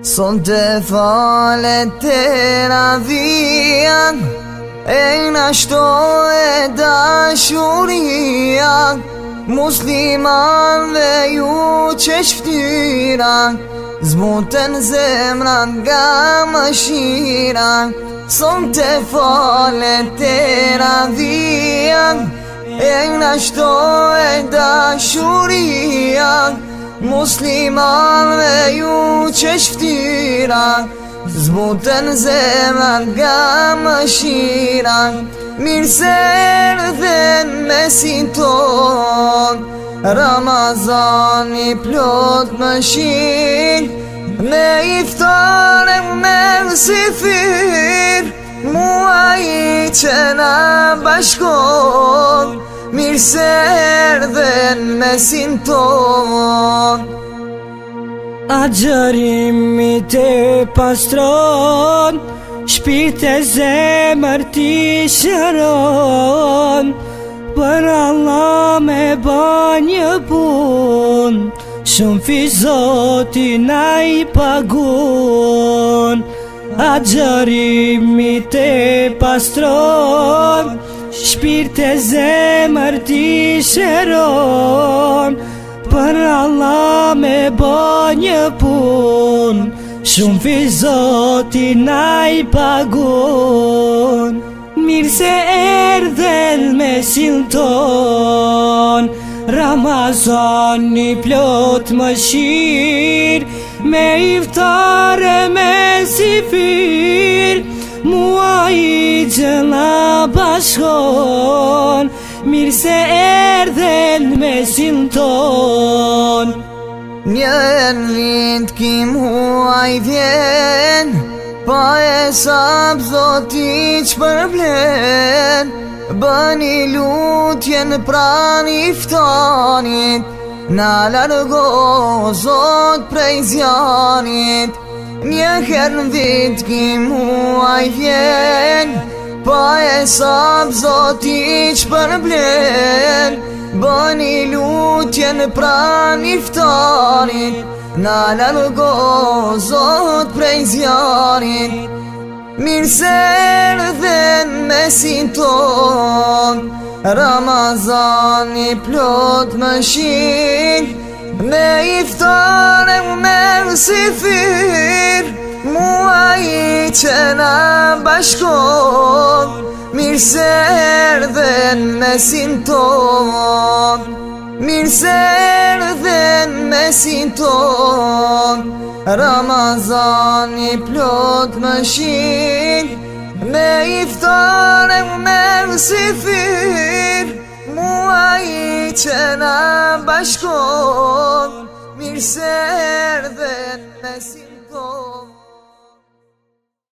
Son te falet teravia e na shto e dashuria muslimanve ju që shftira zbuten zemrat nga mëshira. Son te falet teravia e na shto e dashuria muslimanve ju që shftira zbuten zemrat nga mëshira. Mirë se erdhen mesin ton Ramazani plot mëshirë, me iftare me sifir muaji që na bashkon. Mirë se erdhen mesin ton Agjerimi te pastron, shpirt e zemër ti shëron. Për Allah me bën një pun, shumë fizoti na i pagun. Agjerimi te pastron, shpirt e zemër ti shëron. Për Allah me bën një pun, shumë fizoti na i pagun. Mirë se erdhen mesin ton Ramazani plot mëshirë, me iftare me sifir muaji që na bashkon. Mirë se erdhen mesin ton Njën vit ki muaj vjen, pa e sab zoti që përblen. Bëni lutjen pran iftanit, na largo zot prej zjanit. Njëherë në vit ki muaj vjen, pa e sab zoti që përblen. Bëni lutjen pran iftanit, na largo zot prej zjanit. Mirë se erdhen mesin ton Ramazani plot mëshirë, me iftare me sifir muaji që na bashkon. Mirë se erdhen mesin ton Mirë se erdhen mesin ton Ramazani plot mëshirë, me iftare me sifir muaji që na bashkon. Mirë se erdhen mesin ton